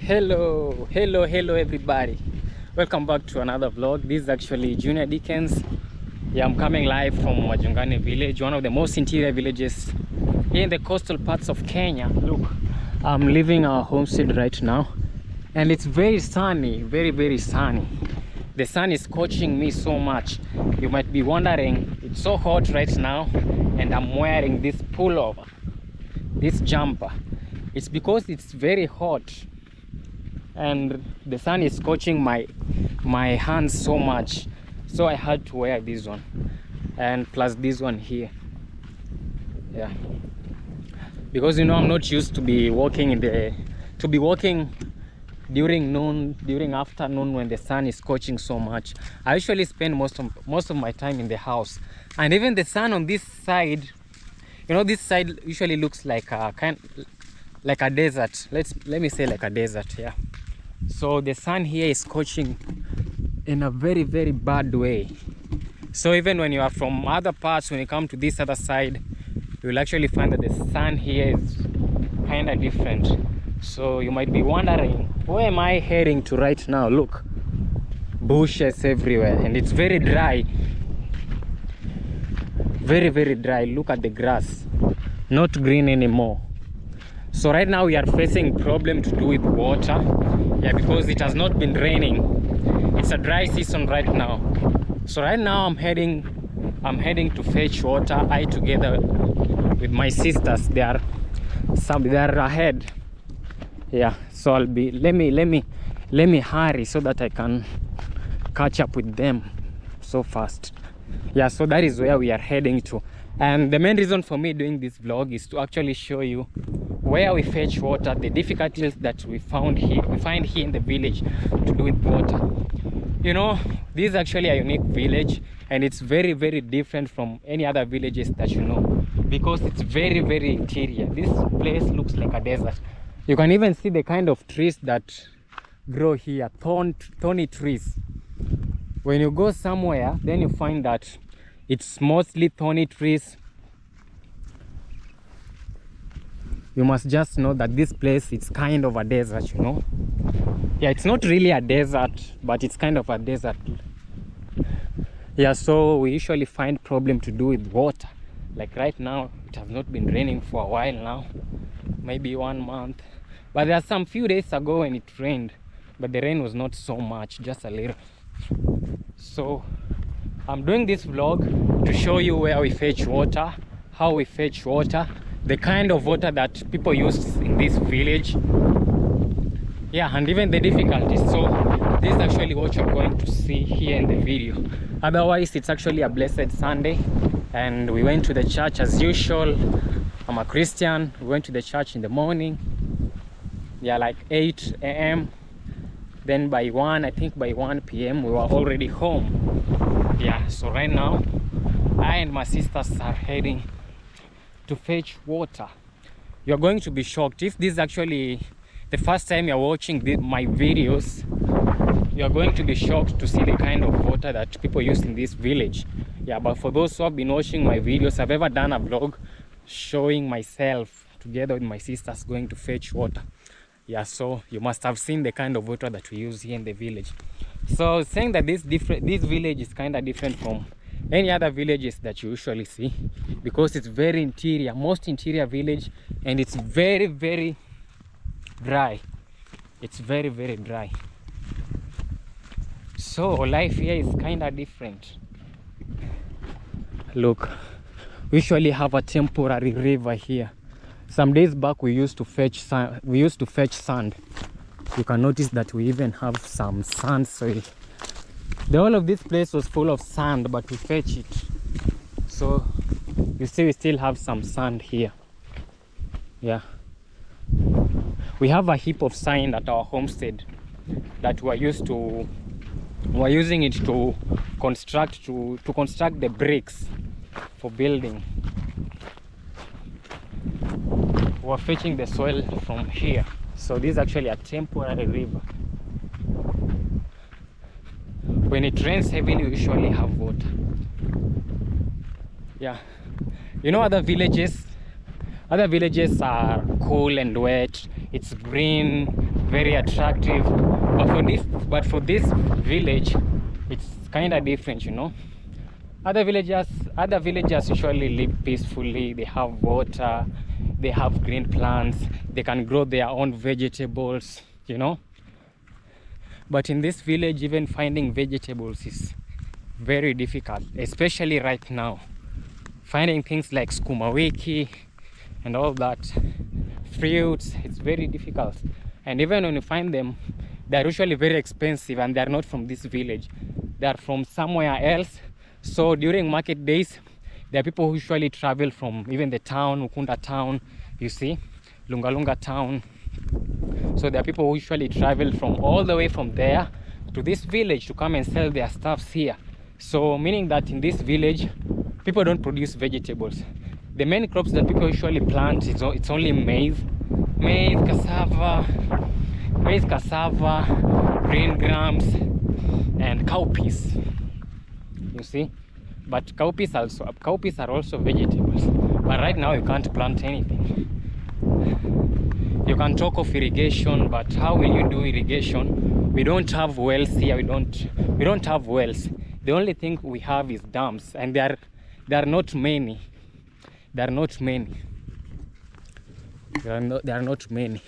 Hello everybody, welcome back to another vlog. This is actually Junior Dickens. Yeah, I'm coming live from Majungani village, one of the most interior villages here in the coastal parts of Kenya. Look, I'm leaving our homestead right now and it's very sunny, very sunny. The sun is scorching me so much. You might be wondering, it's so hot right now and I'm wearing this pullover, this jumper. It's because it's very hot and the sun is scorching my hands so much, so I had to wear this one, and plus this one here. Yeah, because I'm not used to be walking during afternoon when the sun is scorching so much. I usually spend most of my time in the house, and even the sun on this side, this side usually looks like a like a desert. Let me say like a desert. Yeah, so the sun here is scorching in a very bad way. So even when you are from other parts, when you come to this other side, you will actually find that the sun here is kind of different. So you might be wondering, where am I heading to right now? Look, bushes everywhere and it's very dry, very dry. Look at the grass, not green anymore. So right now we are facing problem to do with water. Yeah, because it has not been raining. It's a dry season right now. So right now I'm heading to fetch water. I, together with my sisters, they are ahead. Yeah, so I'll be let me hurry so that I can catch up with them so fast. Yeah, so that is where we are heading to. And the main reason for me doing this vlog is to actually show you where we fetch water, the difficulties that we find here in the village to do with water. This is actually a unique village and it's very different from any other villages that because it's very interior. This place looks like a desert. You can even see the kind of trees that grow here, thorny trees. When you go somewhere, then you find that it's mostly thorny trees. You must just know that this place is kind of a desert, Yeah, it's not really a desert, but it's kind of a desert. Yeah, so we usually find problem to do with water. Like right now, it has not been raining for a while now, maybe 1 month. But there are some few days ago when it rained, but the rain was not so much, just a little. So I'm doing this vlog to show you where we fetch water, how we fetch water, the kind of water that people use in this village. Yeah, and even the difficulties. So this is actually what you're going to see here in the video. Otherwise, it's actually a blessed Sunday and we went to the church as usual. I'm a Christian. We went to the church in the morning. Yeah, like 8 a.m. Then by 1 p.m. we were already home. Yeah, so right now I and my sisters are heading to fetch water. You're going to be shocked if this is actually the first time you're watching my videos. You're going to be shocked to see the kind of water that people use in this village. Yeah, but for those who have been watching my videos, I've ever done a vlog showing myself together with my sisters going to fetch water. Yeah, so you must have seen the kind of water that we use here in the village. So I was saying that this village is kind of different from any other villages that you usually see, because it's very interior, most interior village, and it's very dry. It's very dry. So life here is kind of different. Look, we usually have a temporary river here. Some days back we used to fetch sand. You can notice that we even have some sand soil. The whole of this place was full of sand, but we fetch it. So you see, we still have some sand here. Yeah, we have a heap of sand at our homestead that we're using it to construct the bricks for building. We're fetching the soil from here. So this is actually a temporary river. When it rains heavily, we usually have water. Yeah, other villages are cool and wet. It's green, very attractive. But for this village, it's kind of different, you know. Other villagers usually live peacefully. They have water, they have green plants, they can grow their own vegetables, you know. But in this village, even finding vegetables is very difficult, especially right now. Finding things like sukuma wiki and all that, fruits, it's very difficult. And even when you find them, they're usually very expensive, and they're not from this village. They're from somewhere else. So during market days, there are people who usually travel from even the town, Ukunda town, you see, Lungalunga town. So there are people who usually travel from all the way from there to this village to come and sell their stuffs here. So meaning that in this village, people don't produce vegetables. The main crops that people usually plant, it's only maize, cassava, green grams, and cowpeas. You see, but cowpeas are also vegetables. But right now you can't plant anything. You can talk of irrigation, but how will you do irrigation? We don't have wells here. We don't have wells. The only thing we have is dams, and there are not many. There are not many,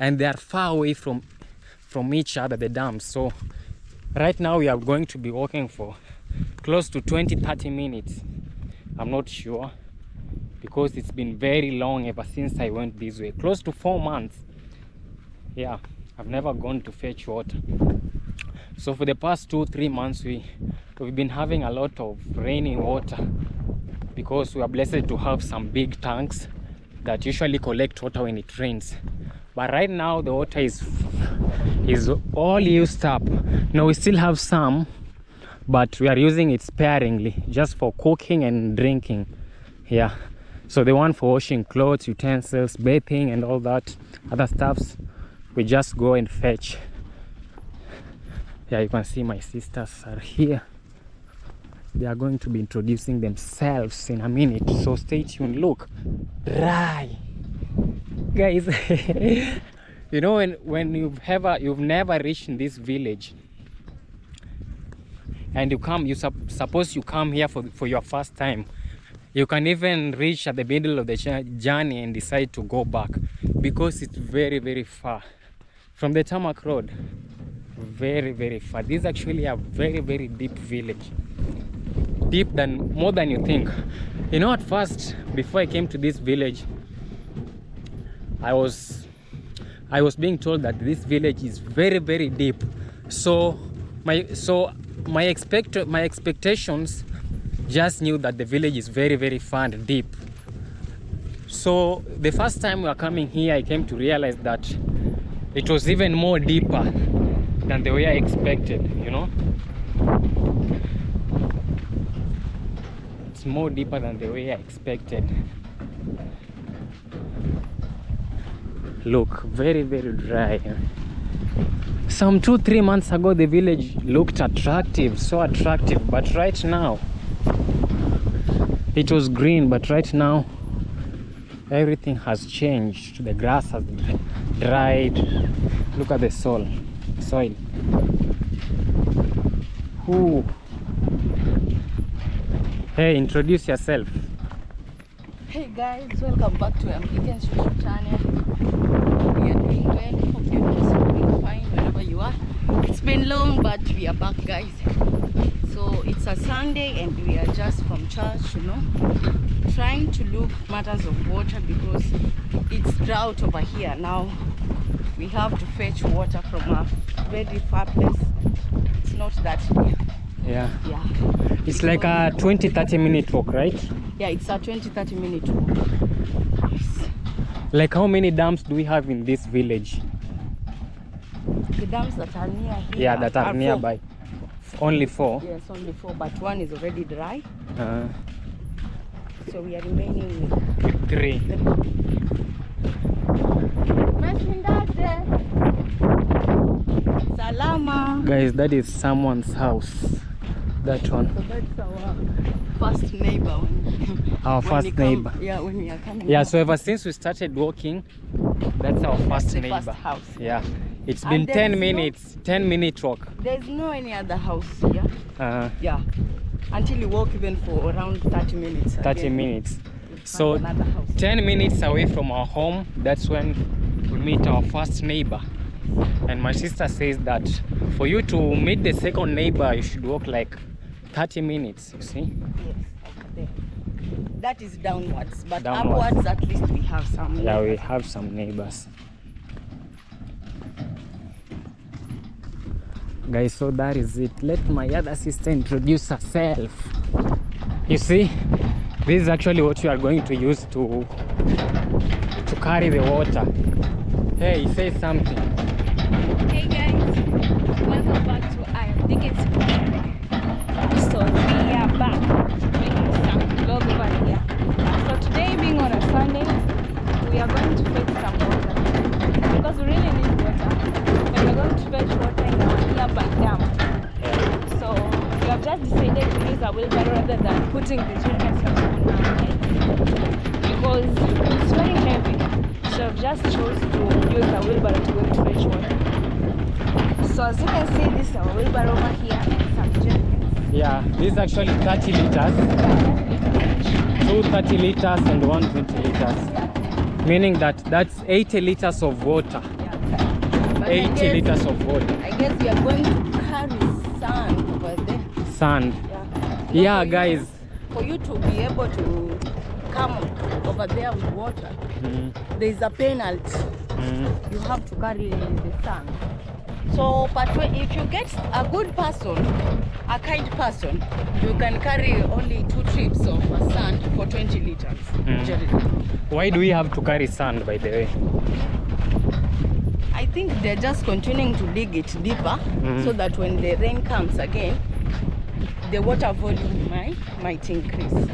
and they are far away from each other, the dams. So right now we are going to be walking for close to 20-30 minutes. I'm not sure, because it's been very long ever since I went this way. Close to 4 months. Yeah, I've never gone to fetch water. So for the past 2-3 months, we've been having a lot of rainy water, because we are blessed to have some big tanks that usually collect water when it rains. But right now the water is all used up. Now we still have some, but we are using it sparingly, just for cooking and drinking. Yeah, so the one for washing clothes, utensils, bathing and all that other stuffs, we just go and fetch. Yeah, you can see my sisters are here. They are going to be introducing themselves in a minute, so stay tuned. Look, dry, guys. You know, when you've never reached this village, and suppose you come here for your first time, you can even reach at the middle of the journey and decide to go back, because it's very, very far from the tarmac road. Very, very far. This is actually a very, very deep village. More than you think. You know, at first, before I came to this village, I was being told that this village is very, very deep. So my expectations just knew that the village is very, very far and deep. So the first time we were coming here, I came to realize that it was even more deeper than the way I expected, you know. It's more deeper than the way I expected. Look, very, very dry. Some 2-3 months ago the village looked attractive, so attractive, but right now it was green, but right now everything has changed. The grass has dried. Look at the soil. Ooh. Hey, introduce yourself. Hey guys, welcome back to Markin's YouTube channel. We are doing well. Hope you're doing fine wherever you are. It's been long, but we are back, guys. So it's a Sunday and we are just from church, you know, trying to look matters of water, because it's drought over here now. We have to fetch water from a very far place. It's not that near. Yeah. Yeah. It's like a 20-30 minute walk, right? Yeah, it's a 20-30 minute walk. Yes. Like how many dams do we have in this village? The dams that are near here. Yeah, that are nearby. 4. Only 4? Yes, only 4, but one is already dry. So we are remaining with 3. Salama. Guys, that is someone's house. That one. So that's our first neighbor. Our first neighbor. Yeah, when we are coming. Yeah, home. so ever since we started walking, that's our first the neighbor. first house. Yeah, it's And been there 10 is no- minutes, 10-minute walk. There's no any other house here. Yeah. Until you walk even for around 30 minutes. 30 again, minutes. you'll So find another house. 10 minutes away from our home, that's when we meet our first neighbor. And my sister says that for you to meet the second neighbor, you should walk like 30 minutes, you see? Yes, over there. That is downwards, but Downwards. upwards at least we have some. Yeah, we have some neighbors. Guys, so that is it. Let my other sister introduce herself. You see, this is actually what you are going to use to carry the water. Hey, say something. Hey guys, welcome back to I Am Dickens. So we are back making some vlog over here. So today being on a Sunday, we are going to fetch some water because we really need water. And we're going to fetch water in our nearby dam. So we have just decided to use a wheelbarrow rather than putting the jerrycans on our heads because it's very heavy. So I've just chose to use a wheelbarrow to go to fetch water. So as you can see, this is our wheelbarrow over here and some jerrycans. Yeah, this is actually 30 liters. 2 30 liters and 1 20 liters. Meaning that's 80 liters of water. But 80 liters of water. I guess we are going to carry sand over there. Sand. Yeah, Yeah, guys. For you to be able to come over there with water, there is a penalty. You have to carry the sand. So, but if you get a good person, a kind person, you can carry only 2 trips of sand for 20 liters. Jerrycan. Why do we have to carry sand, by the way? I think they're just continuing to dig it deeper so that when the rain comes again, the water volume might increase.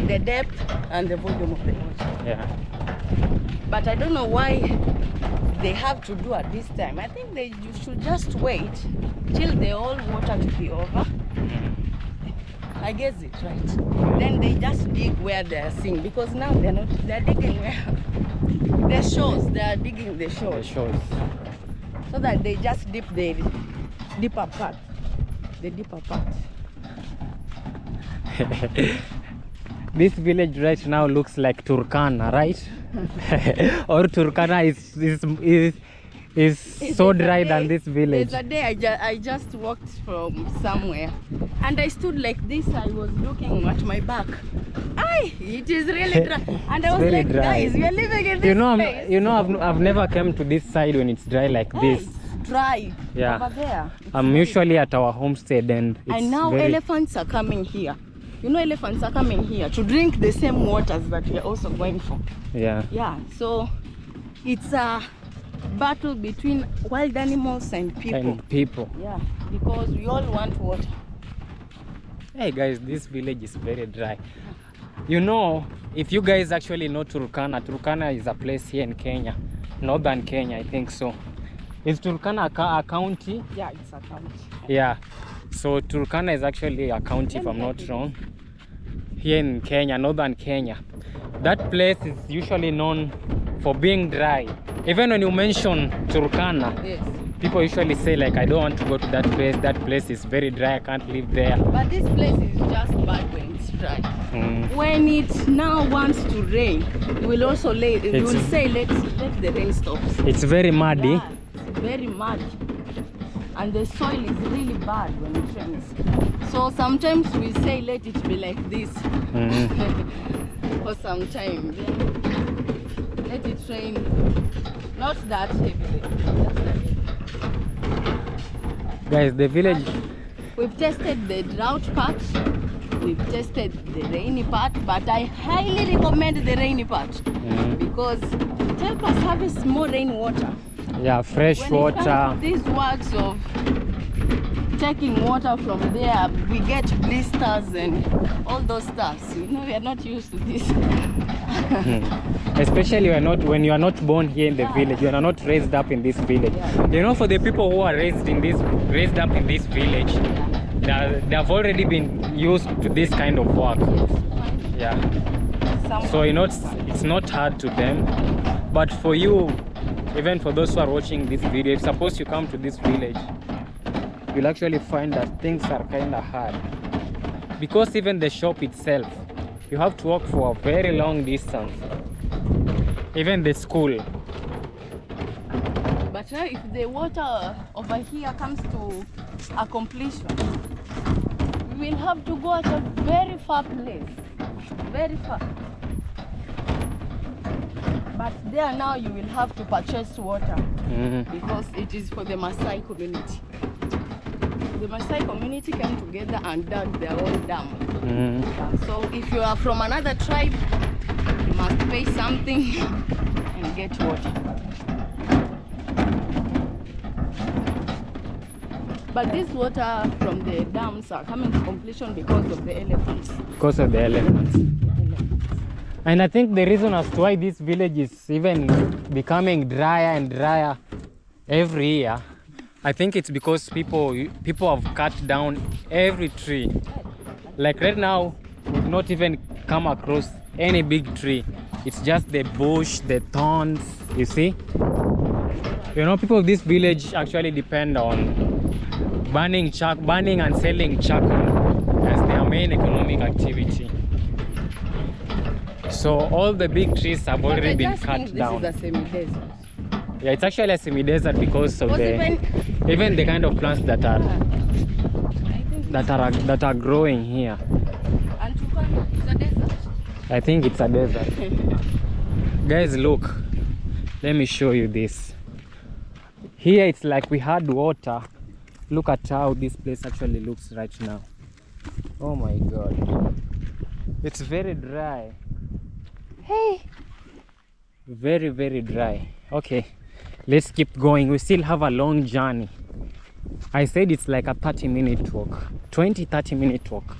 The depth and the volume of the water. Yeah. But I don't know why they have to do at this time. I think they should just wait till the whole water to be over. I guess it's right. Then they just dig where they are seeing, because now they're digging where the shores. They are digging the The shores shores. so that they just dip the deeper part. The deeper part. This village right now looks like Turkana, right? Or Turkana is so dry than this village. There's a day I just walked from somewhere and I stood like this. I was looking at my back. Aye, it is really dry. And I was very like, dry. guys, we are living in this place. I've never come to this side when it's dry like this. It's dry Yeah. over there. I'm usually at our homestead and it's And now very... elephants are coming here. You know, elephants are coming here to drink the same waters that we are also going for. Yeah. Yeah, so it's a battle between wild animals and people. And people. Yeah, because we all want water. Hey guys, this village is very dry. You know, if you guys actually know Turkana, Turkana is a place here in Kenya, northern Kenya, I think so. Is Turkana a county? Yeah, it's a county. Yeah. So Turkana is actually a county, if I'm not wrong, here in Kenya, northern Kenya. That place is usually known for being dry. Even when you mention Turkana, Yes. people usually say like, I don't want to go to that place. That place is very dry. I can't live there. But this place is just bad when it's dry. When it now wants to rain, you will also you will say let the rain stop. It's very muddy. Yeah, it's very muddy. And the soil is really bad when it rains. So sometimes we say let it be like this for some time. Then let it rain, not that heavily. Guys, the village... We've tested the drought part, we've tested the rainy part, but I highly recommend the rainy part because it helps us harvest more rainwater. Yeah, fresh When water. it comes to these works of taking water from there, we get blisters and all those stuffs. You know, we are not used to this. Especially when you are not born here in the village, you are not raised up in this village. You know, for the people who are raised up in this village, they have already been used to this kind of work. Yeah. Some So you know it's not hard to them, but for you, even for those who are watching this video, if suppose you come to this village, you'll actually find that things are kind of hard, because even the shop itself, you have to walk for a very long distance. Even the school. But now if the water over here comes to a completion, we will have to go at a very far place. Very far. But there now you will have to purchase water because it is for the Maasai community. The Maasai community came together and dug their own dam. So if you are from another tribe, you must pay something and get water. But this water from the dams are coming to completion because of the elephants. Because of the elephants. And I think the reason as to why this village is even becoming drier and drier every year, I think it's because people have cut down every tree. Like right now, we've not even come across any big tree. It's just the bush, the thorns, you see. You know, people of this village actually depend on burning and selling charcoal as their main economic activity. So all the big trees have already been cut down. This is a semi-desert. Yeah, it's actually a semi-desert because of even the kind of plants that are growing here. And it's a desert. I think it's a desert. Guys, look. Let me show you this. Here it's like we had water. Look at how this place actually looks right now. Oh my god. It's very dry. Hey. Very, very dry. Okay. Let's keep going. We still have a long journey. I said it's like a 30-minute walk. 20-30-minute walk.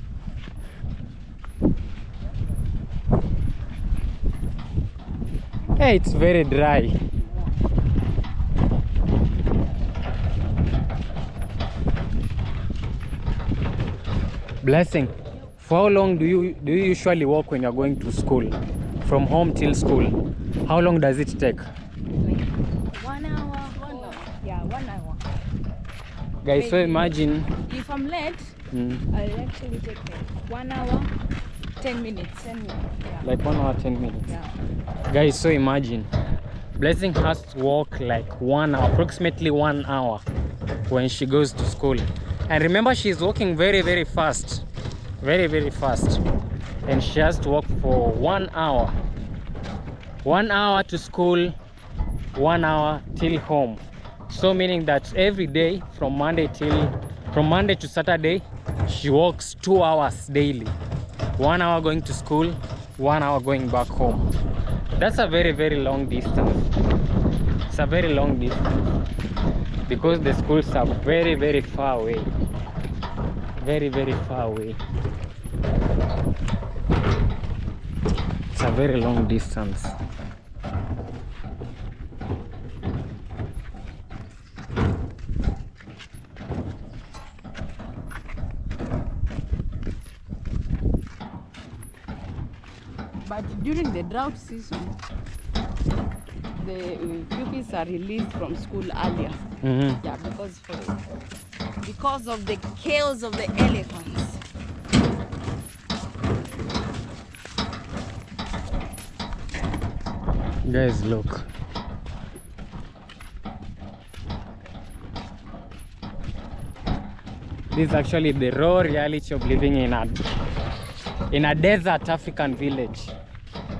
Hey, it's very dry. Blessing, for how long do you usually walk when you're going to school? From home till school? How long does it take? 1 hour. 1 hour. Yeah, 1 hour. Guys, so imagine If I'm late, I'll actually take 1 hour, 10 minutes. 10 minutes. Yeah. like 1 hour 10 minutes. Yeah. Guys, so imagine Blessing has to walk like 1 hour, approximately 1 hour when she goes to school. And remember, she's walking very, very fast. Very, very fast. And she has to walk for 1 hour. 1 hour to school, 1 hour till home. So meaning that every day from Monday to Saturday, she walks 2 hours daily. 1 hour going to school, 1 hour going back home. That's a very, very long distance. It's a very long distance because the schools are very, very far away. Very, very far away. It's a very long distance. But during the drought season, the pupils are released from school earlier. Yeah, because of the chaos of the elephants. Guys, look. This is actually the raw reality of living in a desert African village.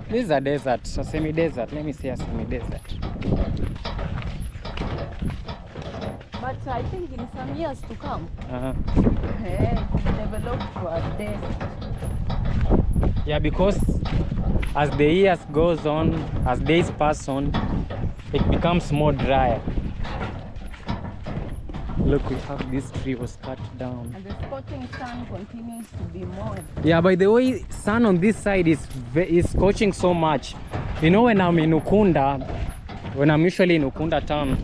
This is a desert, a semi-desert. Let me say a semi-desert. But I think in some years to come, Uh-huh. develop to a desert. Yeah, because as the years goes on, as days pass on, it becomes more drier. Look, we have this tree was cut down. And the scorching sun continues to be more. Yeah, by the way, sun on this side is scorching so much. You know, when I'm in Ukunda, when I'm usually in Ukunda town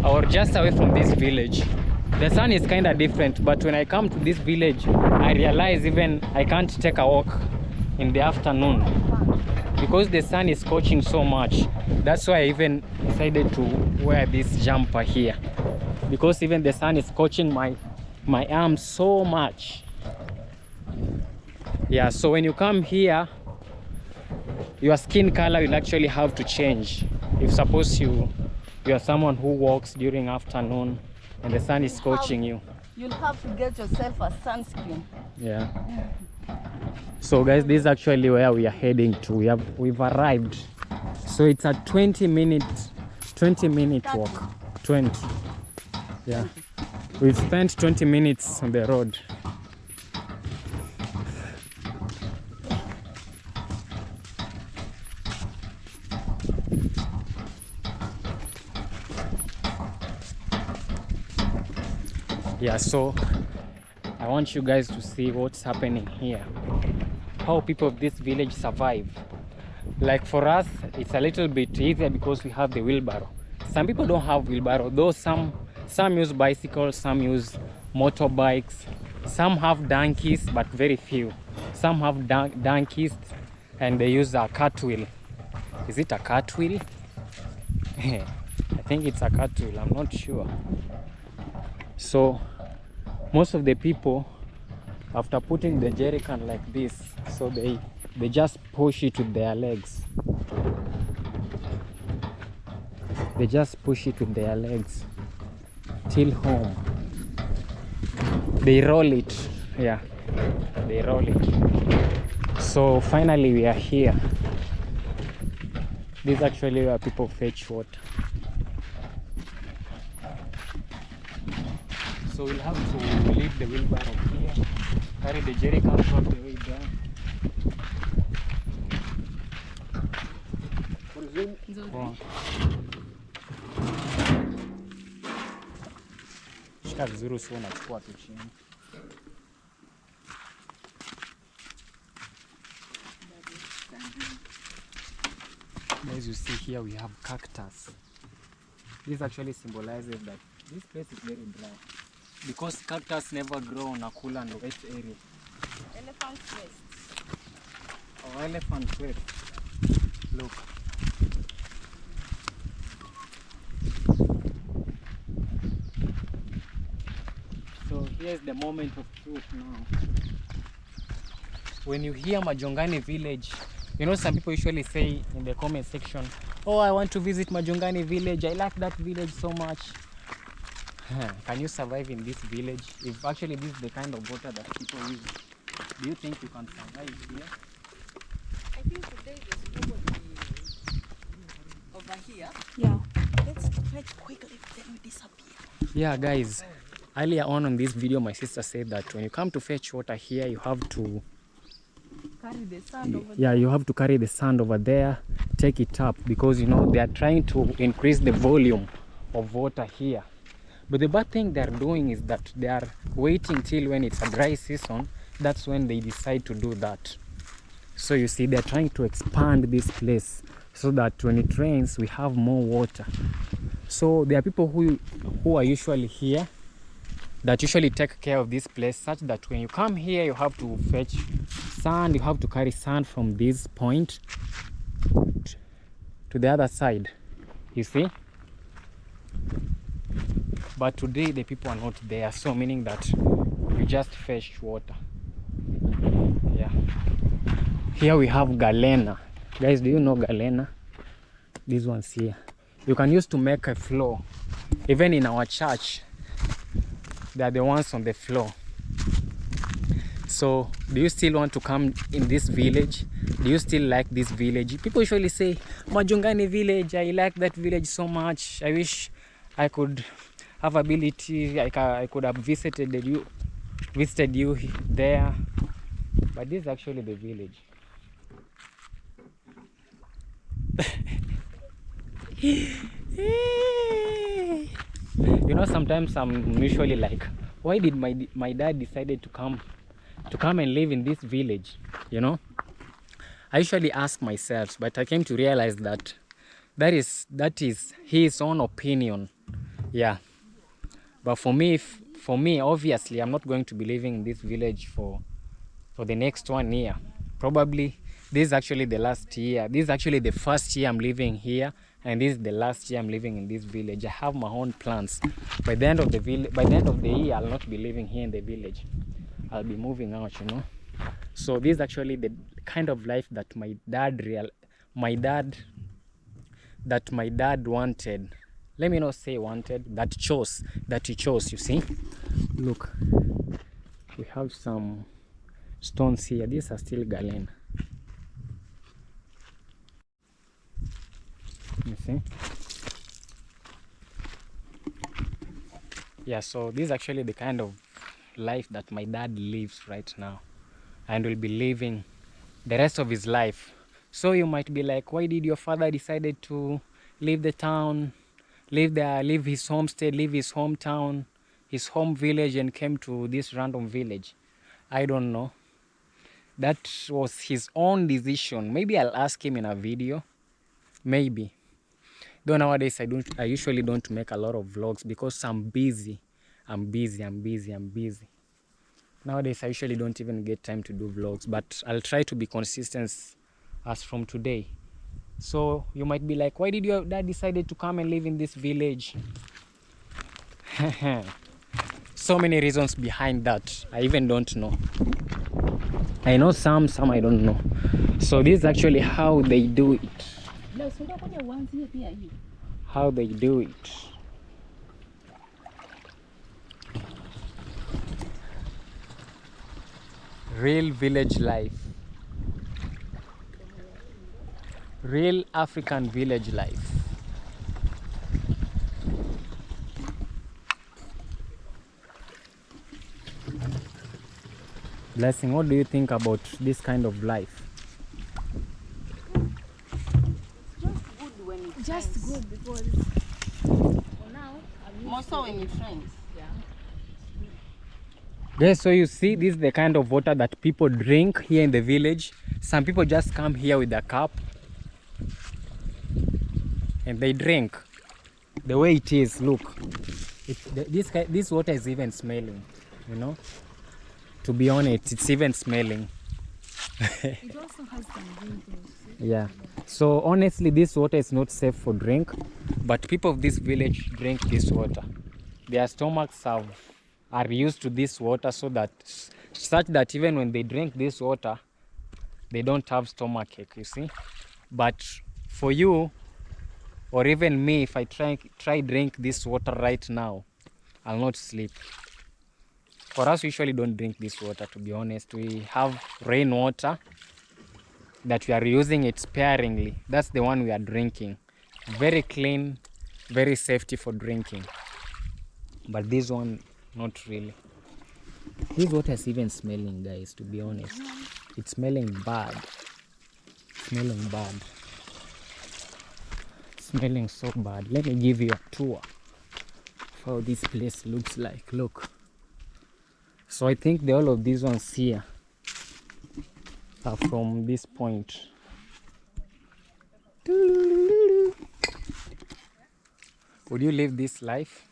or just away from this village, the sun is kind of different. But when I come to this village, I realize even I can't take a walk in the afternoon because the sun is scorching so much. That's why I even decided to wear this jumper here, because even the sun is scorching my arms so much. Yeah, so when you come here, your skin color will actually have to change. If suppose you are someone who walks during afternoon and the sun is scorching you, you'll have to get yourself a sunscreen. yeah. So guys, this is actually where we are heading to. We've arrived. So it's a 20 minute walk. 20. Yeah. We've spent 20 minutes on the road. Yeah, so I want you guys to see what's happening here, how people of this village survive. Like for us, it's a little bit easier because we have the wheelbarrow. Some people don't have wheelbarrow, though some use bicycles, some use motorbikes, some have donkeys, but very few. Some have donkeys and they use a cartwheel. Is it a cartwheel? I think it's a cartwheel, I'm not sure. So most of the people, after putting the jerrycan like this, so they just push it with their legs. They just push it with their legs till home. They roll it. Yeah, they roll it. So finally we are here. This is actually where people fetch water. So we'll have to leave the wheelbarrow here, carry the jerrycan all the way down. Oh. Shika vizuri usio unachukua tu chini. As you see here, we have cactus. This actually symbolizes that this place is very dry, because cactus never grow on a cool and wet area. Elephant waste. Oh, elephant waste. Look. So here's the moment of truth now. When you hear Majongani village, you know, some people usually say in the comment section, oh, I want to visit Majongani village, I like that village so much. Can you survive in this village? If actually this is the kind of water that people use, do you think you can survive here? I think today there's nobody over here. Yeah. Let's fetch quickly, then we disappear. Yeah, guys, earlier on this video, my sister said that when you come to fetch water here, you have to Carry the sand over yeah, you have to carry the sand over there, take it up, because you know they are trying to increase the volume of water here. But the bad thing they're doing is that they are waiting till when it's a dry season. That's when they decide to do that. So you see, they're trying to expand this place so that when it rains, we have more water. So there are people who are usually here that usually take care of this place, such that when you come here, you have to fetch sand, you have to carry sand from this point to the other side, you see. But today the people are not there, so meaning that you just fetch water. Yeah, here we have galena. Guys, do you know galena? These ones here, you can use to make a floor. Even in our church, they are the ones on the floor. So do you still want to come in this village? Do you still like this village? People usually say, Majongani village, I like that village so much. I wish I could have ability, I could have visited you there. But this is actually the village. You know, sometimes I'm usually like, why did my dad decided to come and live in this village? You know, I usually ask myself, but I came to realize that is his own opinion. Yeah, but for me obviously I'm not going to be living in this village for the next 1 year. Probably this is actually the last year. This is actually the first year I'm living here, and this is the last year I'm living in this village. I have my own plans. By the end of the year, I'll not be living here in the village. I'll be moving out, you know. So this is actually the kind of life that my dad wanted. Let me not say wanted, that he chose, you see. Look, we have some stones here. These are still Galen. You see? Yeah, so this is actually the kind of life that my dad lives right now, and will be living the rest of his life. So you might be like, why did your father decided to leave the town, leave his homestead, leave his hometown, his home village, and came to this random village? I don't know. That was his own decision. Maybe I'll ask him in a video. Maybe. Though nowadays I usually don't make a lot of vlogs because I'm busy. Nowadays I usually don't even get time to do vlogs, but I'll try to be consistent as from today. So you might be like, why did your dad decided to come and live in this village? So many reasons behind that. I even don't know. I know some I don't know. So this is actually how they do it. How they do it. Real village life. Real African village life. Blessing, what do you think about this kind of life? Just good because for now, more so when you're friends. Yes, so you see, this is the kind of water that people drink here in the village. Some people just come here with a cup and they drink. The way it is, look, this water is even smelling, you know. To be honest, it's even smelling. it also has some green things. Yeah. So honestly, this water is not safe for drink, but people of this village drink this water. Their stomachs are used to this water, such that even when they drink this water, they don't have stomachache, you see. But for you or even me, if I try drink this water right now, I'll not sleep. For us, we usually don't drink this water, to be honest. We have rainwater that we are using it sparingly. That's the one we are drinking. Very clean, very safety for drinking. But this one, not really. This water is even smelling, guys, to be honest. It's smelling bad. Smelling bad. Smelling so bad. Let me give you a tour of how this place looks like. Look. So I think all of these ones here are from this point. Would you live this life?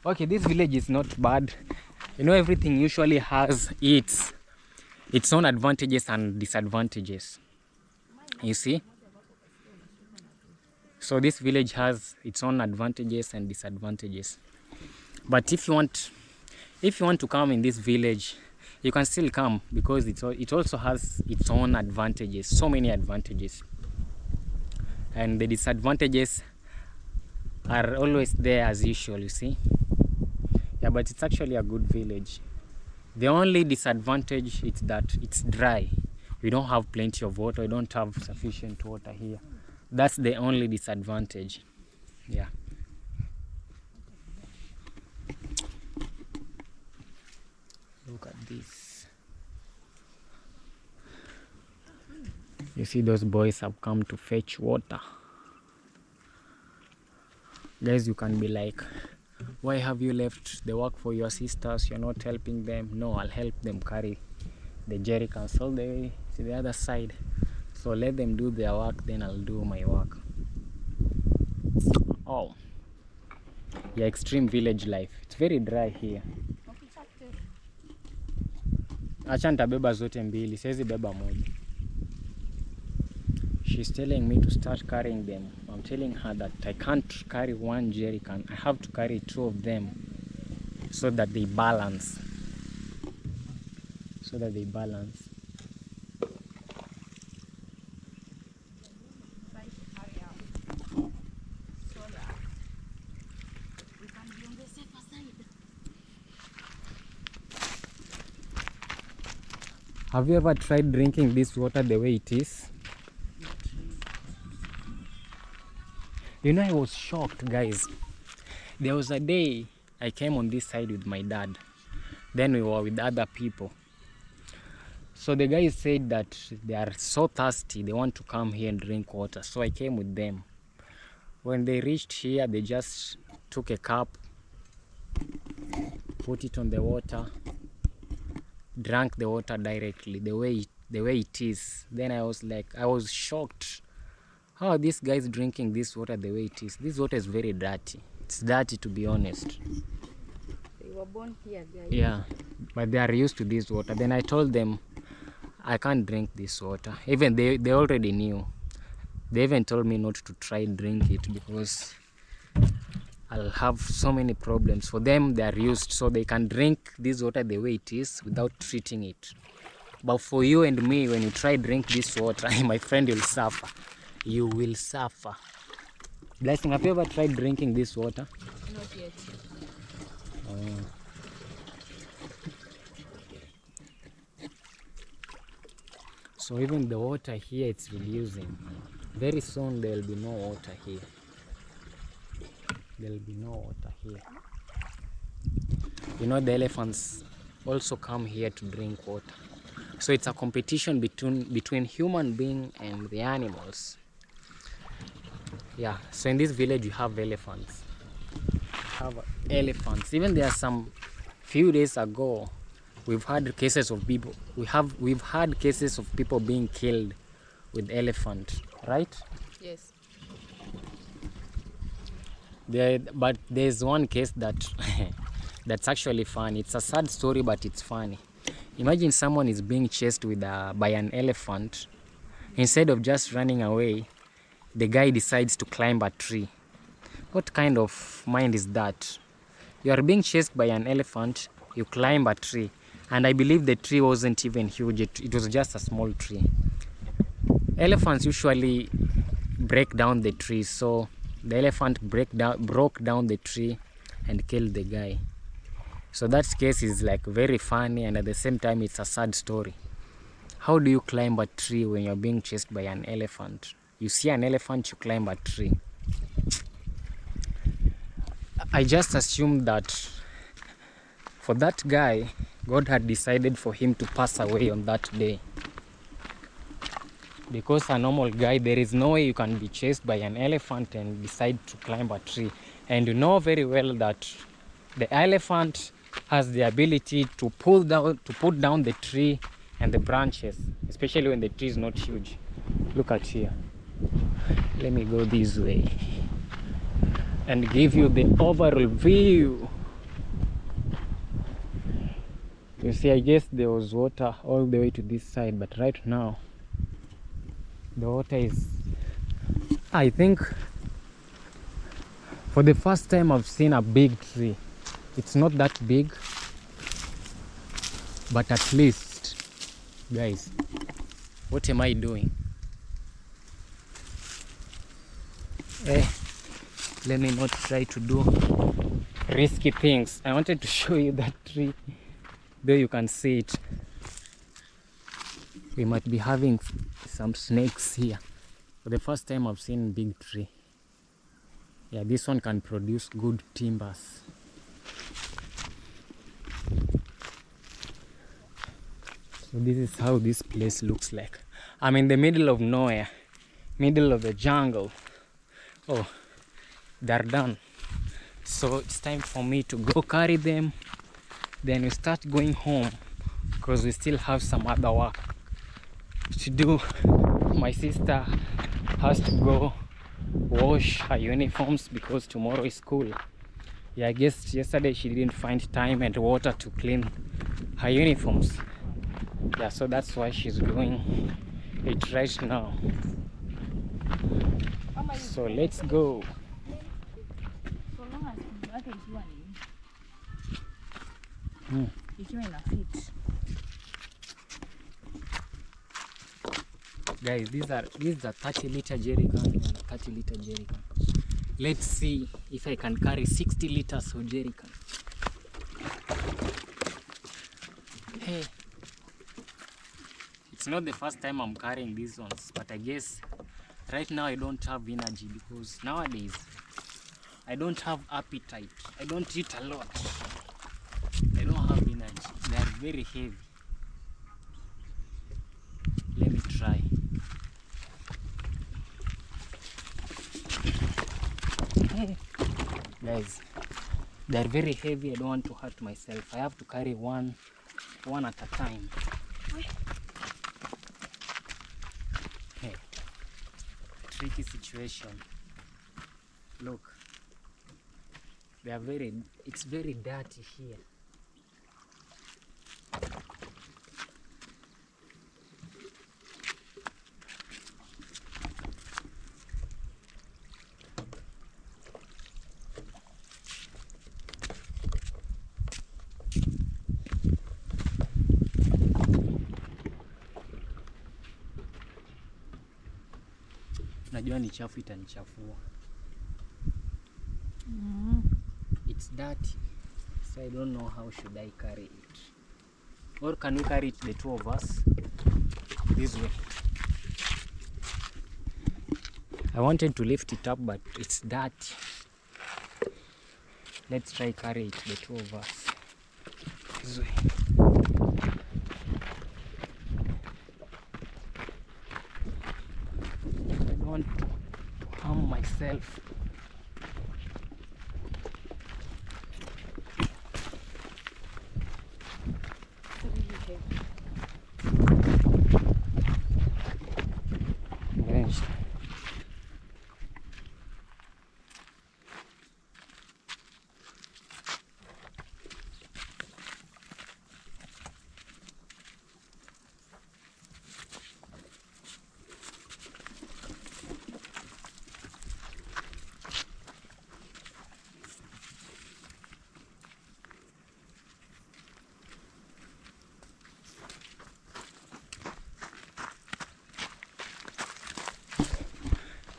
Okay, this village is not bad. You know, everything usually has its own advantages and disadvantages. You see? So this village has its own advantages and disadvantages. But if you want to come in this village, you can still come because it also has its own advantages, so many advantages. And the disadvantages are always there as usual, you see. Yeah, but it's actually a good village. The only disadvantage is that it's dry. We don't have plenty of water. We don't have sufficient water here. That's the only disadvantage. Yeah. Look at this. You see, those boys have come to fetch water. Guys, you can be like, why have you left the work for your sisters? You're not helping them. No, I'll help them carry the jerrycans all the way to the other side. So let them do their work, then I'll do my work. Oh, yeah, extreme village life. It's very dry here. Acha nitabeba zote mbili, siwezi beba moja. She's telling me to start carrying them. I'm telling her that I can't carry one jerrycan. I have to carry 2 of them so that they balance. Have you ever tried drinking this water the way it is? You know, I was shocked, guys. There was a day I came on this side with my dad. Then we were with other people. So the guys said that they are so thirsty, they want to come here and drink water. So I came with them. When they reached here, they just took a cup, put it on the water, drank the water directly the way it is. Then I was shocked. How are these guys drinking this water the way it is? This water is very dirty. It's dirty, to be honest. They were born here, guys. Yeah, but they are used to this water. Then I told them I can't drink this water. Even they already knew. They even told me not to try drink it because I'll have so many problems. For them, they are used, so they can drink this water the way it is without treating it. But for you and me, when you try drink this water, my friend, you'll suffer. You will suffer. Blessing, have you ever tried drinking this water? Not yet. So even the water here, it's reducing. Very soon there will be no water here. There will be no water here. You know, the elephants also come here to drink water. So it's a competition between human being and the animals. Yeah, so in this village you have elephants. Even there are some few days ago, we've had cases of people. We've had cases of people being killed with elephant, right? Yes. But there's one case that that's actually funny. It's a sad story, but it's funny. Imagine someone is being chased by an elephant. Instead of just running away, the guy decides to climb a tree. What kind of mind is that? You are being chased by an elephant, you climb a tree, and I believe the tree wasn't even huge. It was just a small tree. Elephants usually break down the tree, so the elephant broke down the tree and killed the guy. So that case is like very funny, and at the same time it's a sad story. How do you climb a tree when you're being chased by an elephant? You see an elephant, you climb a tree. I just assumed that for that guy, God had decided for him to pass away on that day. Because a normal guy, there is no way you can be chased by an elephant and decide to climb a tree. And you know very well that the elephant has the ability to put down the tree and the branches, especially when the tree is not huge. Look at here. Let me go this way and give you the overall view. You see, I guess there was water all the way to this side, but right now the water is, I think, for the first time I've seen a big tree. It's not that big, but at least, guys, what am I doing? Let me not try to do risky things. I wanted to show you that tree. There you can see it. We might be having some snakes here. For the first time I've seen big tree. Yeah, this one can produce good timbers. So this is how this place looks like. I'm in the middle of nowhere, middle of the jungle. Oh, they're done. So it's time for me to go carry them. Then we start going home because we still have some other work to do. My sister has to go wash her uniforms because tomorrow is school. Yeah, I guess yesterday she didn't find time and water to clean her uniforms. Yeah, so that's why she's doing it right now. So let's go. So long as miguu yake ikiwa ni Mm. ikiwa ina fit. Guys, this is a 30-liter jerrycan and a 30-liter jerrycan. Let's see if I can carry 60 liters of jerrycan. Hey, it's not the first time I'm carrying these ones, but I guess right now I don't have energy because nowadays I don't have appetite. I don't eat a lot. I don't have energy. They are very heavy. Let me try. Guys, they are very heavy. I don't want to hurt myself. I have to carry one at a time. Hey, tricky situation. Look, they are it's very dirty here. Najua ni chafu itanichafua. It's dirty, so I don't know how should I carry it. Or can we carry it, the two of us, this way? I wanted to lift it up, but it's dirty. Let's try carry it, the two of us, this way. I don't want to harm myself.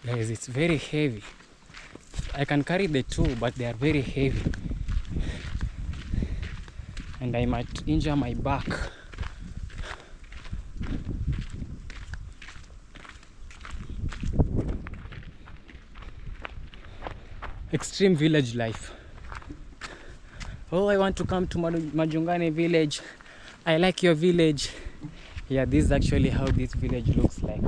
Guys, it's very heavy. I can carry the two, but they are very heavy. And I might injure my back. Extreme village life. Oh, I want to come to Majungani village. I like your village. Yeah, this is actually how this village looks like.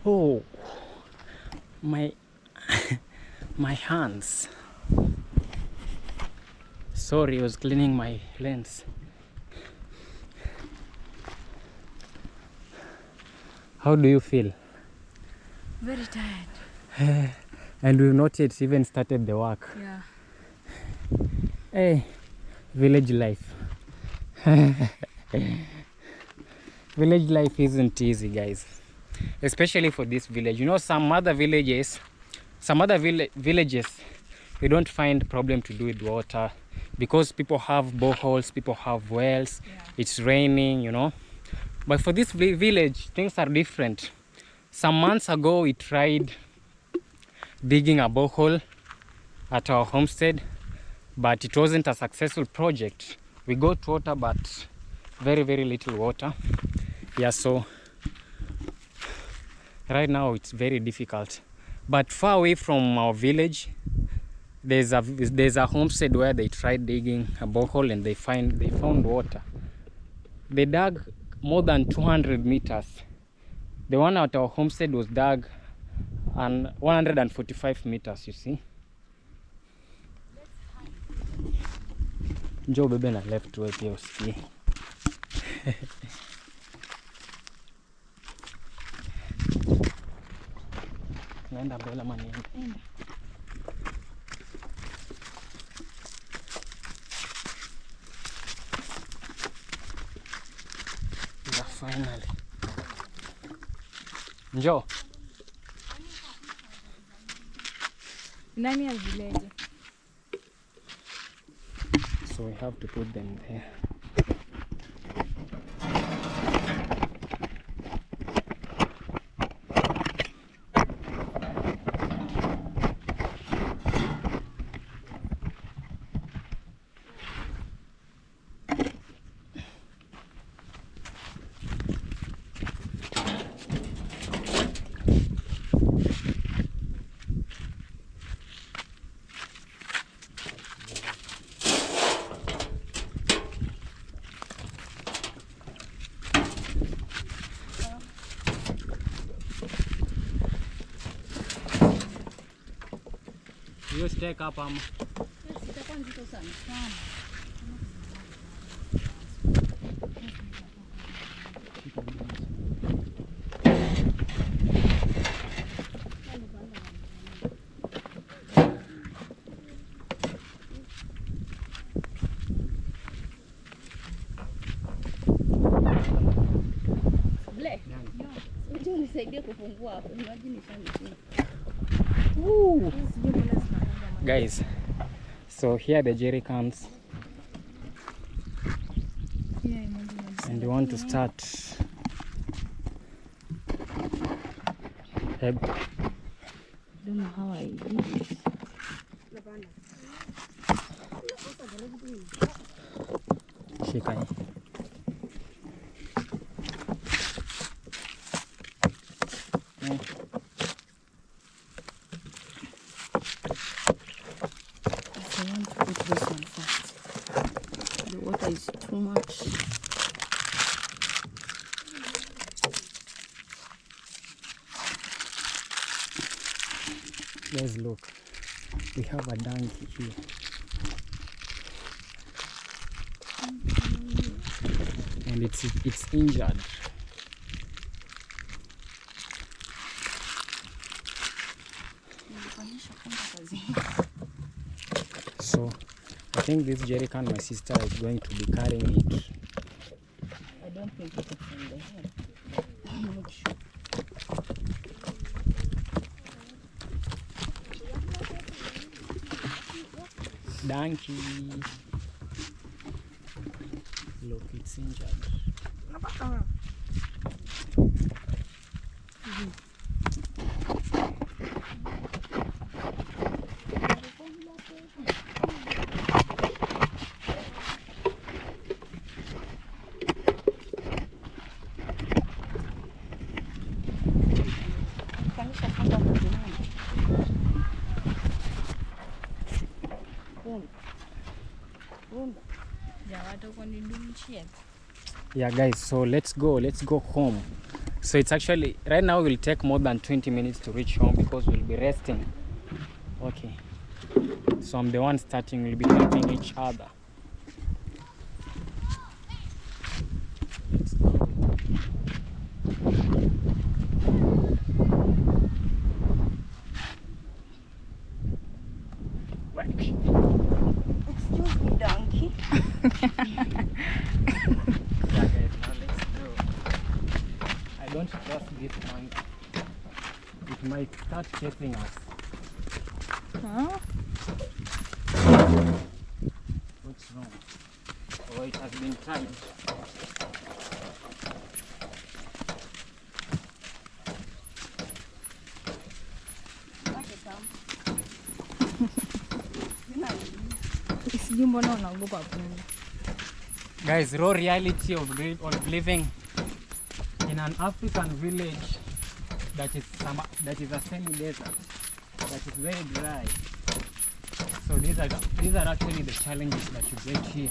Oh, my hands. Sorry, I was cleaning my lens. How do you feel? Very tired. And we've not yet even started the work. Yeah. Hey, village life. Village life isn't easy, guys. Especially for this village. You know, some other villages, we don't find problem to do with water because people have boreholes, people have wells. Yeah. It's raining, you know. But for this village, things are different. Some months ago, we tried digging a borehole at our homestead, but it wasn't a successful project. We got water, but very, very little water. Yeah, so right now it's very difficult. But far away from our village, there's a homestead where they tried digging a borehole and they found water. They dug more than 200 meters. The one at our homestead was dug and 145 meters, you see. Njoo bebe na left way pia usikie. Naenda mbele ama niende? Yeah, finally. Njoo. Nani azilete? So we have to put them there. Hiyo stake hapa ama? Itakuwa nzito sana. Ble. Unajua nisaidie kufungua hapo. Imagine sana. Woo. Guys, so here are the jerry cans. And you want to start. I don't know how I do this. Shika hii. I want to put this one first. The water is too much. Guys, look. We have a donkey here. And it's injured. So I think this jerry can, my sister is going to be carrying it. I don't think it's in the head. I'm not sure. Donkey. Look, it's injured. Yeah guys, so let's go home. So it's actually right now will take more than 20 minutes to reach home because we'll be resting. Okay, so I'm the one starting. We'll be helping each other. Let's go. Excuse me, donkey. Yeah guys, now let's go. I don't trust this monkey. It might start chasing us. Huh? What's wrong? Oh, it has been tied. Sijui mbona unaogopa punda. Guys, raw reality of living in an African village that is a semi-desert, that is very dry. So these are actually the challenges that you get here.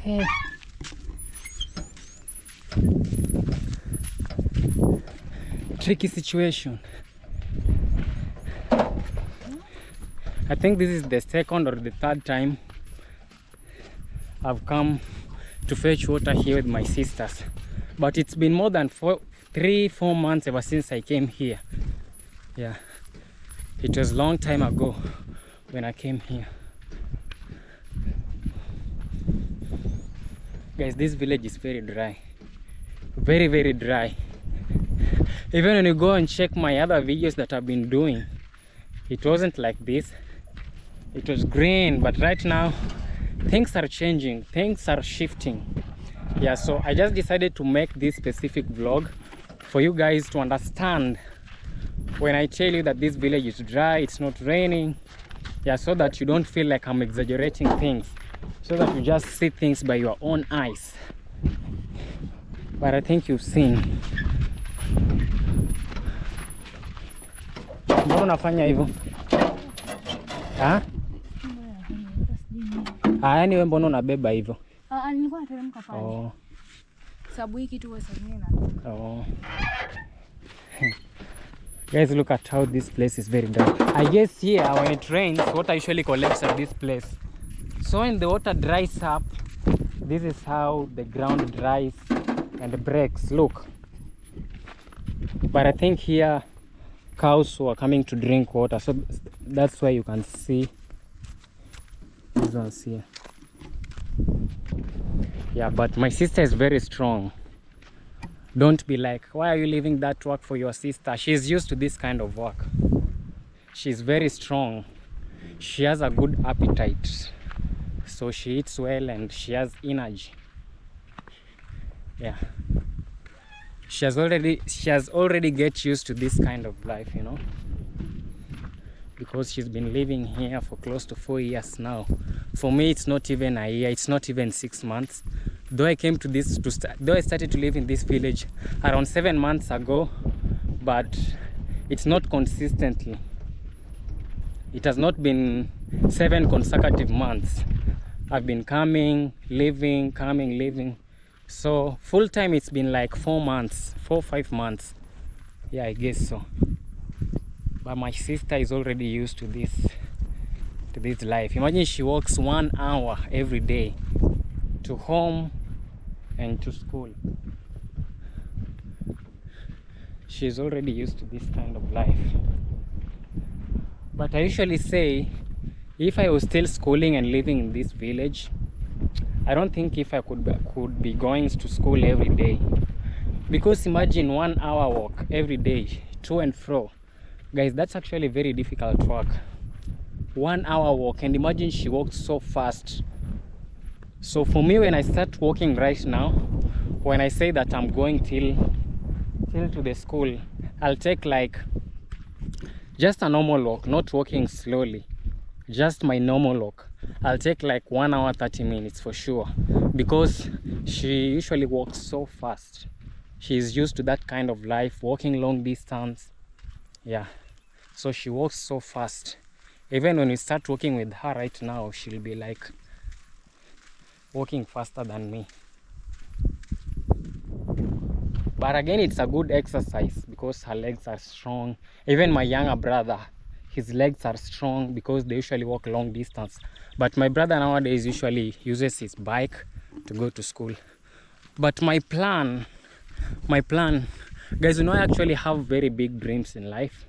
Hey. Tricky situation. I think this is the second or the third time I've come to fetch water here with my sisters, but it's been more than 3-4 months ever since I came here. Yeah, it was a long time ago when I came here. Guys, this village is very dry, very dry. Even when you go and check my other videos that I've been doing, it wasn't like this. It was green, but right now things are changing, things are shifting. Yeah, so I just decided to make this specific vlog for you guys to understand when I tell you that this village is dry, it's not raining. Yeah, so that you don't feel like I'm exaggerating things, so that you just see things by your own eyes. But I think you've seen. Mbona unafanya hivyo? Yani wewe mbona unabeba hivyo? Nilikuwa nateremka pale. Oh. Sababu hiki tu wewe sasa Oh. Guys, look at how this place is very dry. I guess here when it rains, water usually collects at this place. So when the water dries up, this is how the ground dries and breaks. Look. But I think here cows who are coming to drink water, so that's why you can see these ones here. Yeah, but my sister is very strong. Don't be like, why are you leaving that work for your sister? She's used to this kind of work. She's very strong. She has a good appetite, so she eats well and she has energy. Yeah, she has already get used to this kind of life, you know, because she's been living here for close to 4 years now. For me, it's not even a year, it's not even 6 months. Though I came to this though I started to live in this village around 7 months ago, but it's not consistently. It has not been 7 consecutive months. I've been coming, leaving, coming, leaving. So full time it's been like 4 months, 4-5 months. Yeah, I guess so. But my sister is already used to this life. Imagine she walks 1 hour every day to home and to school. She's already used to this kind of life. But I usually say, if I was still schooling and living in this village, I don't think if I could be going to school every day. Because imagine 1 hour walk every day, to and fro. Guys, that's actually very difficult work. 1 hour walk, and imagine she walked so fast. So for me, when I start walking right now, when I say that I'm going till to the school, I'll take like just a normal walk, not walking slowly, just my normal walk. I'll take like 1 hour 30 minutes for sure, because she usually walks so fast. she's used to that kind of life, walking long distance. Yeah, so she walks so fast. Even when we start walking with her right now, she'll be like walking faster than me. But again, it's a good exercise because her legs are strong. Even my younger brother, his legs are strong because they usually walk long distance. But my brother nowadays usually uses his bike to go to school. But my plan, guys, I actually have very big dreams in life.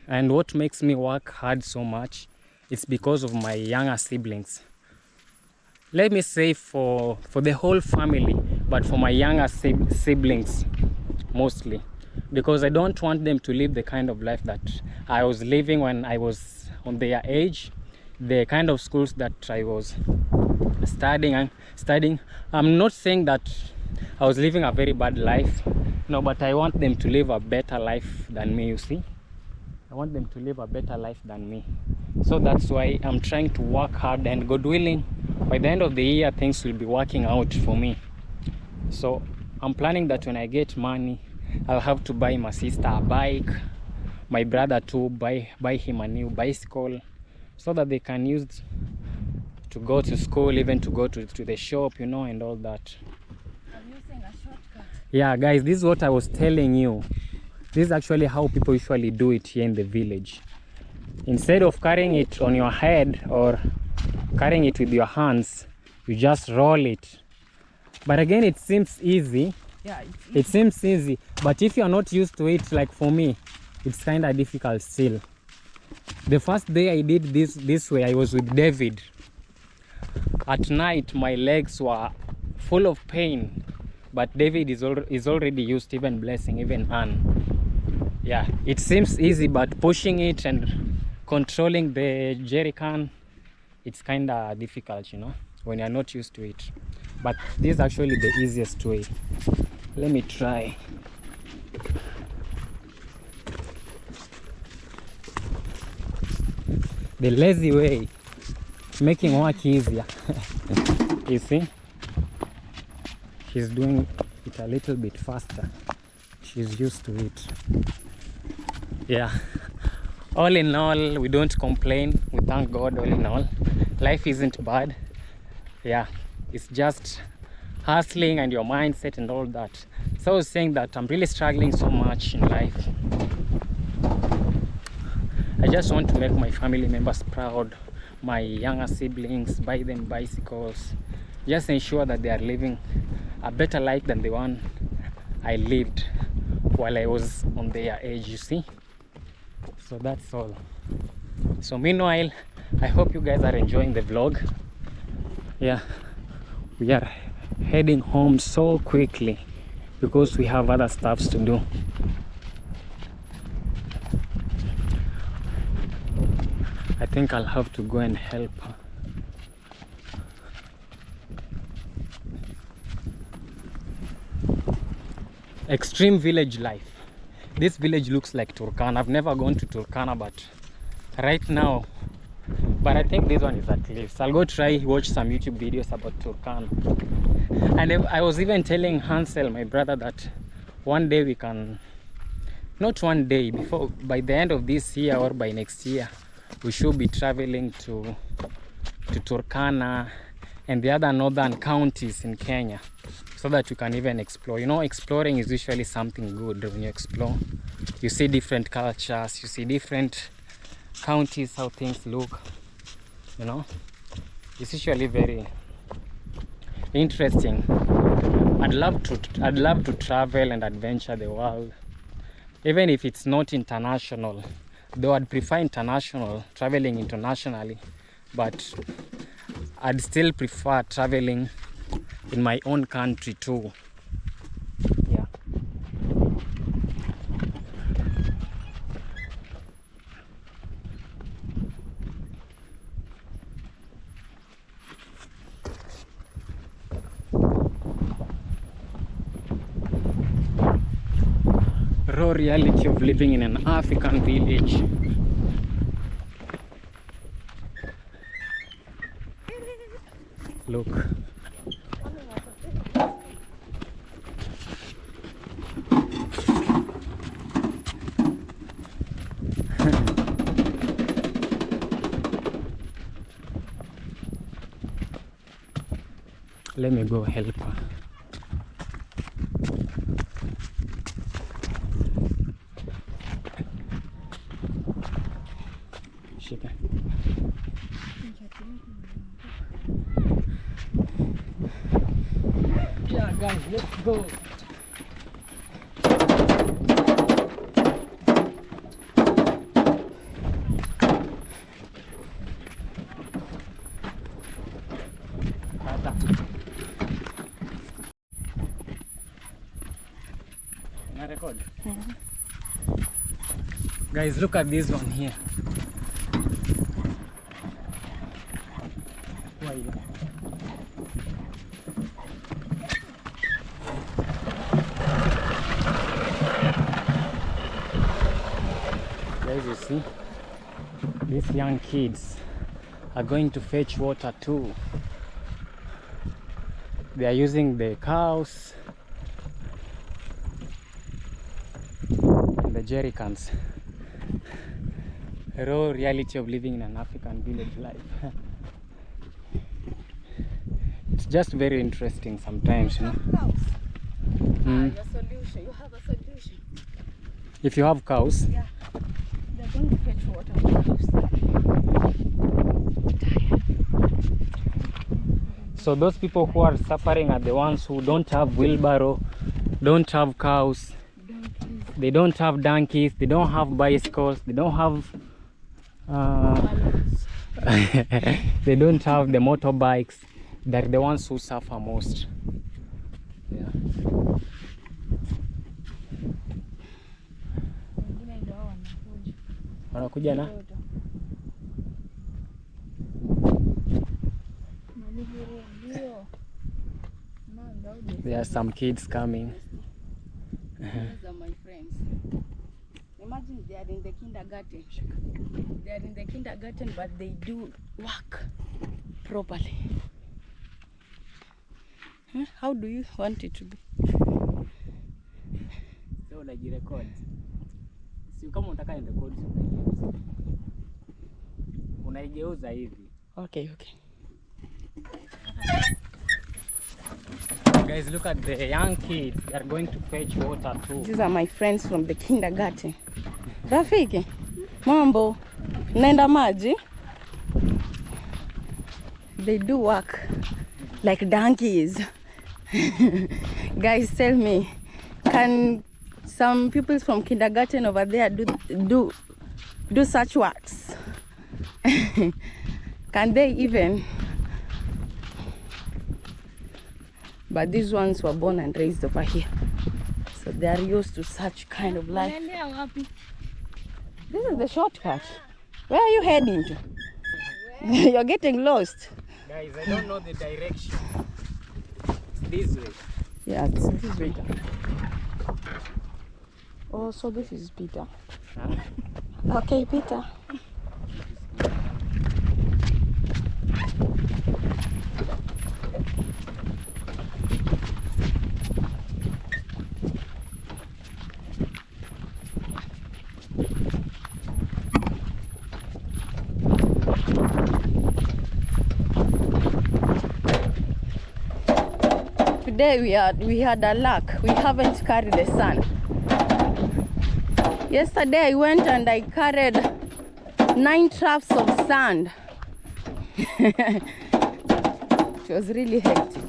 And what makes me work hard so much is because of my younger siblings. Let me say for the whole family, but for my younger siblings mostly, because I don't want them to live the kind of life that I was living when I was on their age, the kind of schools that I was studying. I'm not saying that I was living a very bad life, no, but I want them to live a better life than me, you see. I want them to live a better life than me. So that's why I'm trying to work hard, and God willing, by the end of the year, things will be working out for me. So I'm planning that when I get money, I'll have to buy my sister a bike, my brother too, buy him a new bicycle, so that they can use to go to school, even to go to the shop, and all that. I'm using a shortcut. Yeah, guys, this is what I was telling you. This is actually how people usually do it here in the village. Instead of carrying it on your head or carrying it with your hands, you just roll it. But again, it seems easy. Yeah, it seems easy, but if you're not used to it, like for me, it's kind of difficult still. The first day I did this way, I was with David. At night, my legs were full of pain, but David is already used, even blessing, even Anne. Yeah, it seems easy, but pushing it and controlling the jerry can, it's kind of difficult, when you're not used to it. But this is actually the easiest way. Let me try. The lazy way, making work easier. You see, she's doing it a little bit faster. She's used to it. Yeah, all in all, we don't complain. We thank God. All in all, life isn't bad. Yeah, it's just hustling and your mindset and all that. So I was saying that I'm really struggling so much in life. I just want to make my family members proud, my younger siblings, buy them bicycles, just ensure that they are living a better life than the one I lived while I was on their age, you see. So that's all. So meanwhile, I hope you guys are enjoying the vlog. Yeah, we are heading home so quickly because we have other stuffs to do. I think I'll have to go and help her. Extreme village life. This village looks like Turkana. I've never gone to Turkana, but right now, I think this one is at least. I'll go watch some YouTube videos about Turkana. And I was even telling Hansel, my brother, that one day we can, not one day, by the end of this year or by next year, we should be traveling to Turkana and the other northern counties in Kenya, so that you can even explore. Exploring is usually something good. When you explore, you see different cultures, you see different counties, how things look. It's usually very interesting. I'd love to travel and adventure the world, even if it's not international. Though I'd prefer international, traveling internationally, but I'd still prefer traveling in my own country too. Yeah. Raw reality of living in an African village. Look. Let me go help her. Shika. Yeah, guys, let's go. Guys, look at this one here. Guys, you see, these young kids are going to fetch water too. They are using the cows and the jerry cans. The raw reality of living in an African village life. It's just very interesting sometimes, you know. Your solution. You have a solution. If you have cows, Yeah. They're going to fetch water from the house. so those people who are suffering are the ones who don't have wheelbarrow, don't have cows, they don't have donkeys, they don't have bicycles, they don't have they don't have the motorbikes. They're the ones who suffer most. Yeah. Wanakuja na there are some kids coming. These are my friends. Imagine they are in the kindergarten. They are in the kindergarten, but they do work properly. Huh? How do you want it to be? So unajirecord. Si kama unataka ni record unaigeuza hivi. Okay, okay. Guys, look at the young kids. They are going to fetch water too. These are my friends from the kindergarten. Rafiki, mambo, naenda maji. They do work like donkeys. Guys, tell me, can some people from kindergarten over there do such works? Can they even? But these ones were born and raised over here, so they are used to such kind of life. This is the shortcut. Where are you heading to? You're getting lost. Guys, I don't know the direction. It's this way. Yeah, it's this way. Oh, so this is Peter. Huh? Okay, Peter. Today we had a luck. We haven't carried the sun. Yesterday I went and I carried 9 troughs of sand. It was really hectic.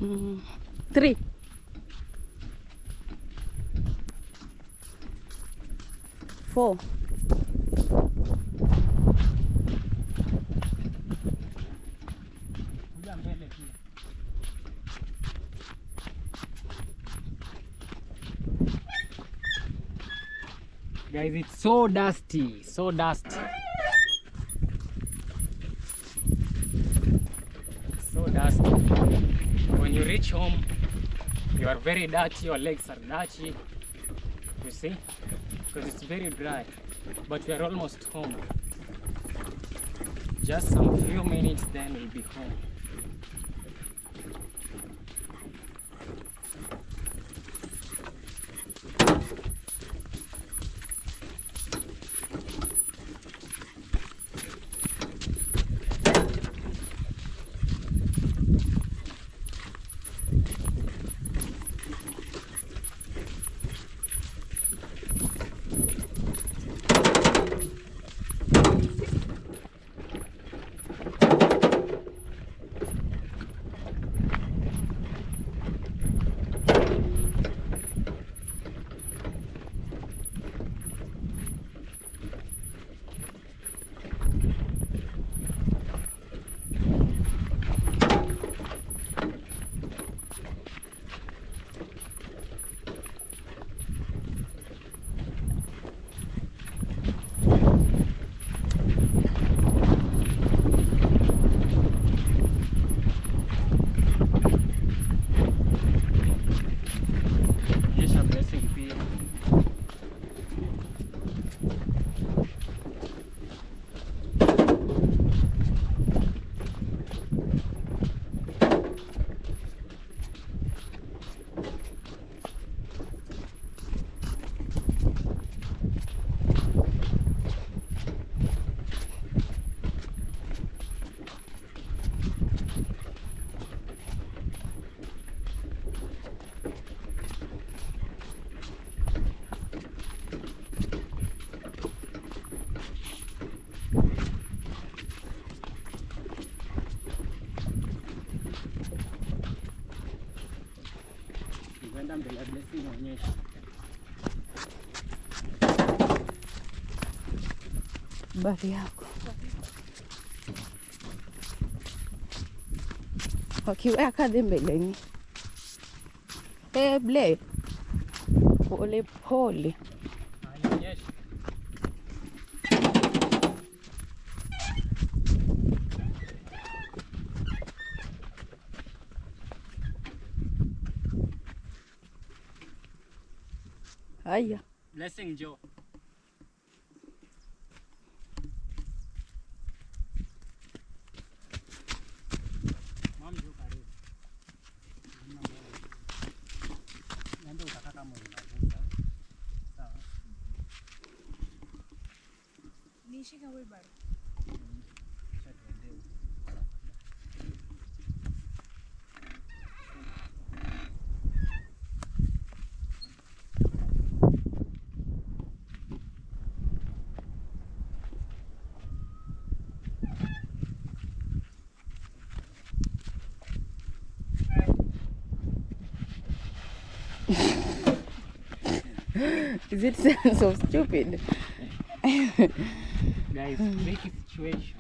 Mm, 3. Four. Guys, it's so dusty, so dusty. So dusty. When you reach home, You are very dirty, your legs are dirty. You see? Because it's very dry. But we are almost home. Just some few minutes, then we'll be home. Bari yako wakiweka mbeleni. Ble pole pole. Haya. Blessing Joe. Nishika wheelbarrow. Is it so stupid? Guys, tricky situation.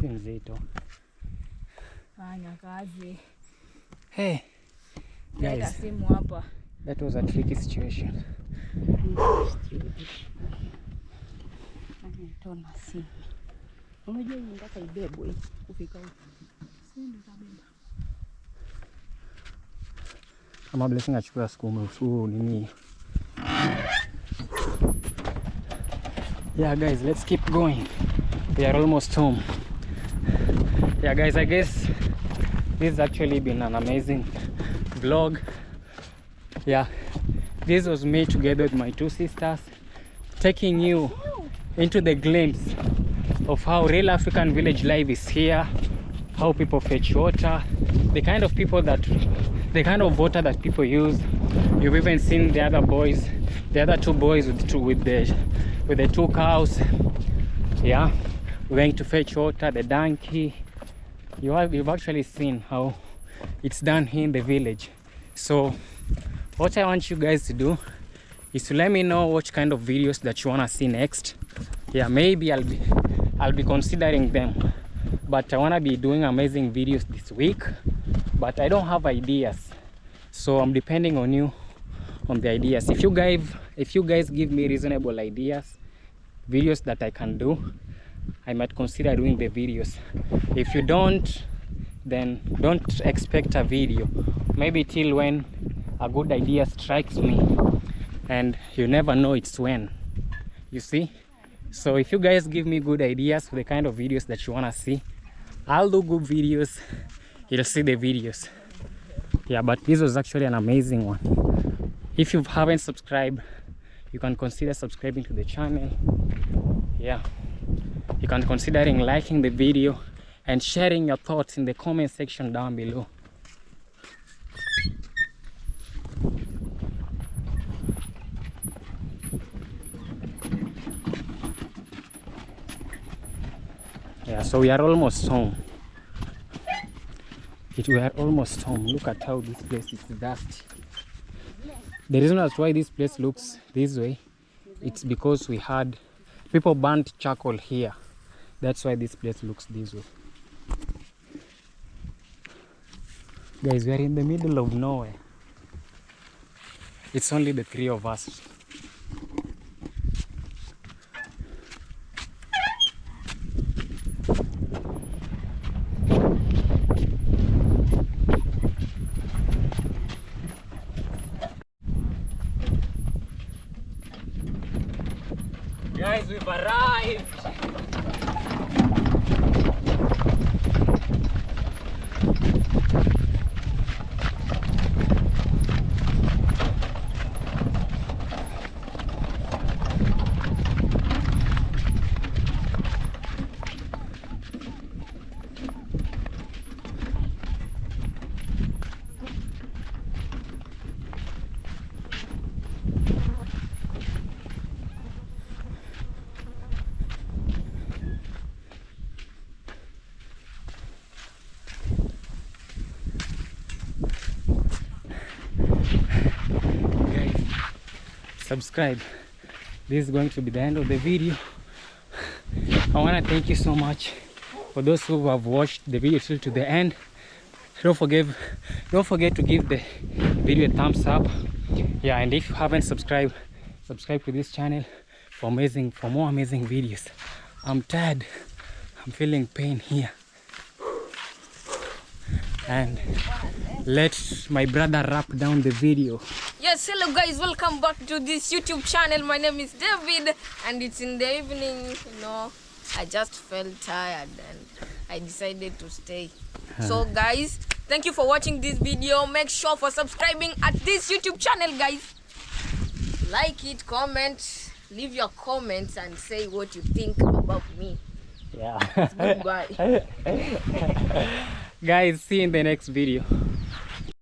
Si mzito. Fanya kazi. Hey, guys, Simu hapa. that was a tricky situation. Tona simu. Unajua nataka ibebwe kufika huko. Simu kabisa. Ama Blessing achukua sukume usu nini. Yeah guys, let's keep going. We are almost home. Yeah guys, I guess this has actually been an amazing vlog. Yeah, this was me together with my two sisters, taking you into the glimpse of how real African village life is here, how people fetch water, the kind of water that people use. You've even seen the other two boys with the two cows. Yeah, we're going to fetch water, the donkey. you've actually seen how it's done here in the village. So what I want you guys to do is to let me know what kind of videos that you want to see next. Yeah, maybe I'll be considering them, but I want to be doing amazing videos this week, but I don't have ideas, so I'm depending on you on the ideas. If you guys give me reasonable ideas, videos that I can do, I might consider doing the videos. If you don't, then don't expect a video, maybe till when a good idea strikes me, and you never know it's when, you see. So if you guys give me good ideas for the kind of videos that you want to see, I'll do good videos, you'll see the videos. Yeah, but this was actually an amazing one. If you haven't subscribed, you can consider subscribing to the channel. Yeah, you can consider liking the video and sharing your thoughts in the comment section down below. Yeah, so we are almost home. We are almost home. Look at how this place is dusty. The reason that's why this place looks this way, it's because we had people burnt charcoal here. That's why this place looks this way. Guys, we are in the middle of nowhere. It's only the three of us. Guys, we've arrived! Subscribe. This is going to be the end of the video. I want to thank you so much for those who have watched the video till to the end. Don't forget to give the video a thumbs up. Yeah, and if you haven't subscribed, subscribe to this channel for more amazing videos. I'm tired. I'm feeling pain here. And let my brother wrap down the video. Yes, hello guys, welcome back to this YouTube channel. My name is David, and it's in the evening. You know, I just felt tired and I decided to stay. So guys, thank you for watching this video. Make sure for subscribing at this YouTube channel, guys. Like it, comment, leave your comments and say what you think about me. Yeah. Goodbye. Guys, see you in the next video.